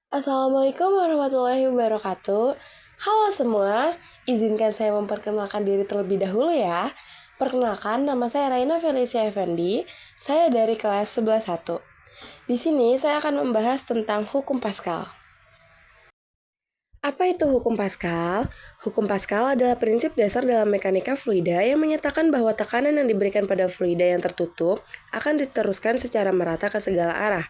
Assalamualaikum warahmatullahi wabarakatuh. Halo semua, izinkan saya memperkenalkan diri terlebih dahulu ya. Perkenalkan, nama saya Raina Felicia Effendi. Saya dari kelas 11-1. Di sini saya akan membahas tentang hukum Pascal. Apa itu hukum Pascal? Hukum Pascal adalah prinsip dasar dalam mekanika fluida yang menyatakan bahwa tekanan yang diberikan pada fluida yang tertutup akan diteruskan secara merata ke segala arah.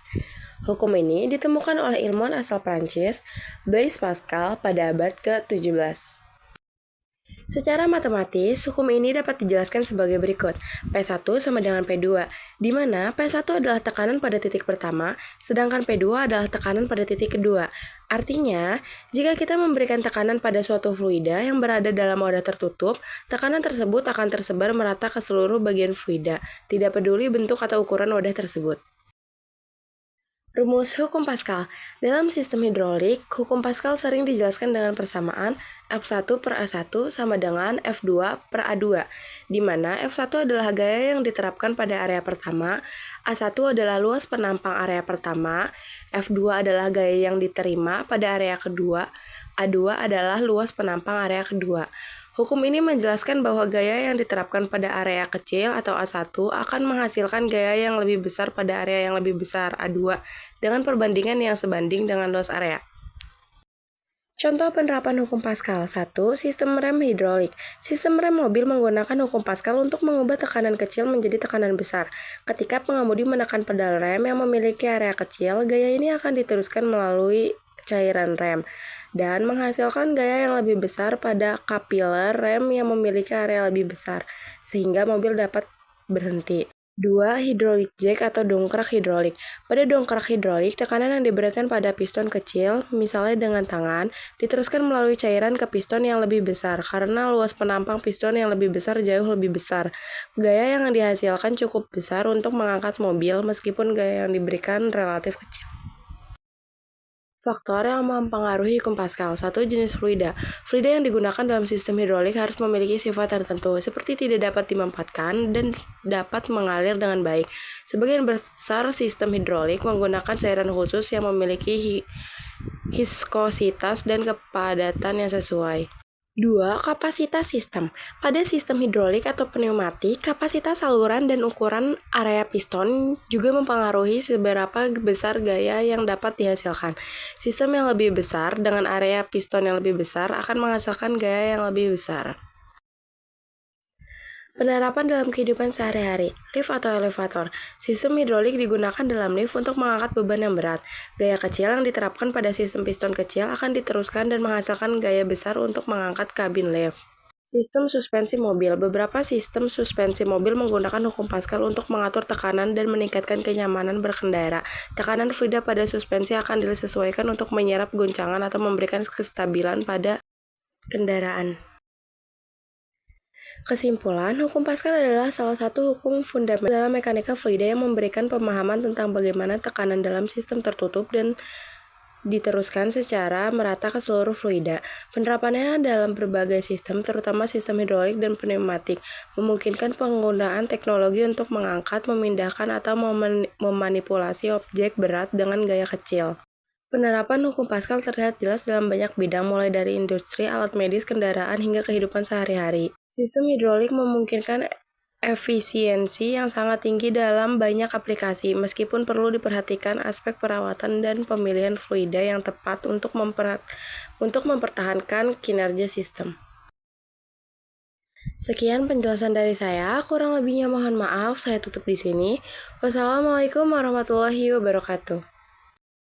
Hukum ini ditemukan oleh ilmuwan asal Prancis, Blaise Pascal, pada abad ke-17. Secara matematis, hukum ini dapat dijelaskan sebagai berikut. P1 sama dengan P2, di mana P1 adalah tekanan pada titik pertama, sedangkan P2 adalah tekanan pada titik kedua. Artinya, jika kita memberikan tekanan pada suatu fluida yang berada dalam wadah tertutup, tekanan tersebut akan tersebar merata ke seluruh bagian fluida, tidak peduli bentuk atau ukuran wadah tersebut. Rumus hukum Pascal. Dalam sistem hidrolik, hukum Pascal sering dijelaskan dengan persamaan F1 per A1 sama dengan F2 per A2, di mana F1 adalah gaya yang diterapkan pada area pertama, A1 adalah luas penampang area pertama, F2 adalah gaya yang diterima pada area kedua, A2 adalah luas penampang area kedua. Hukum ini menjelaskan bahwa gaya yang diterapkan pada area kecil atau A1 akan menghasilkan gaya yang lebih besar pada area yang lebih besar A2 dengan perbandingan yang sebanding dengan luas area. Contoh penerapan hukum Pascal. 1. Sistem rem hidrolik. Sistem rem mobil menggunakan hukum Pascal untuk mengubah tekanan kecil menjadi tekanan besar. Ketika pengemudi menekan pedal rem yang memiliki area kecil, gaya ini akan diteruskan melalui cairan rem dan menghasilkan gaya yang lebih besar pada kapiler rem yang memiliki area lebih besar, sehingga mobil dapat berhenti. 2. Hydraulic jack atau dongkrak hidrolik. Pada dongkrak hidrolik, tekanan yang diberikan pada piston kecil, misalnya dengan tangan, diteruskan melalui cairan ke piston yang lebih besar karena luas penampang piston yang lebih besar jauh lebih besar. Gaya yang dihasilkan cukup besar untuk mengangkat mobil meskipun gaya yang diberikan relatif kecil. Faktor yang mempengaruhi hukum Pascal. 1. Jenis fluida. Fluida yang digunakan dalam sistem hidrolik harus memiliki sifat tertentu, seperti tidak dapat dimampatkan dan dapat mengalir dengan baik. Sebagian besar sistem hidrolik menggunakan cairan khusus yang memiliki viskositas dan kepadatan yang sesuai. 2. Kapasitas sistem. Pada sistem hidrolik atau pneumatik, kapasitas saluran dan ukuran area piston juga mempengaruhi seberapa besar gaya yang dapat dihasilkan. Sistem yang lebih besar dengan area piston yang lebih besar akan menghasilkan gaya yang lebih besar. Penerapan dalam kehidupan sehari-hari. Lift atau elevator. Sistem hidrolik digunakan dalam lift untuk mengangkat beban yang berat. Gaya kecil yang diterapkan pada sistem piston kecil akan diteruskan dan menghasilkan gaya besar untuk mengangkat kabin lift. Sistem suspensi mobil. Beberapa sistem suspensi mobil menggunakan hukum Pascal untuk mengatur tekanan dan meningkatkan kenyamanan berkendara. Tekanan fluida pada suspensi akan disesuaikan untuk menyerap guncangan atau memberikan kestabilan pada kendaraan. Kesimpulan, hukum Pascal adalah salah satu hukum fundamental dalam mekanika fluida yang memberikan pemahaman tentang bagaimana tekanan dalam sistem tertutup dan diteruskan secara merata ke seluruh fluida. Penerapannya dalam berbagai sistem, terutama sistem hidrolik dan pneumatik, memungkinkan penggunaan teknologi untuk mengangkat, memindahkan, atau memanipulasi objek berat dengan gaya kecil. Penerapan hukum Pascal terlihat jelas dalam banyak bidang, mulai dari industri, alat medis, kendaraan, hingga kehidupan sehari-hari. Sistem hidrolik memungkinkan efisiensi yang sangat tinggi dalam banyak aplikasi, meskipun perlu diperhatikan aspek perawatan dan pemilihan fluida yang tepat untuk mempertahankan kinerja sistem. Sekian penjelasan dari saya, kurang lebihnya mohon maaf, saya tutup di sini. Wassalamualaikum warahmatullahi wabarakatuh.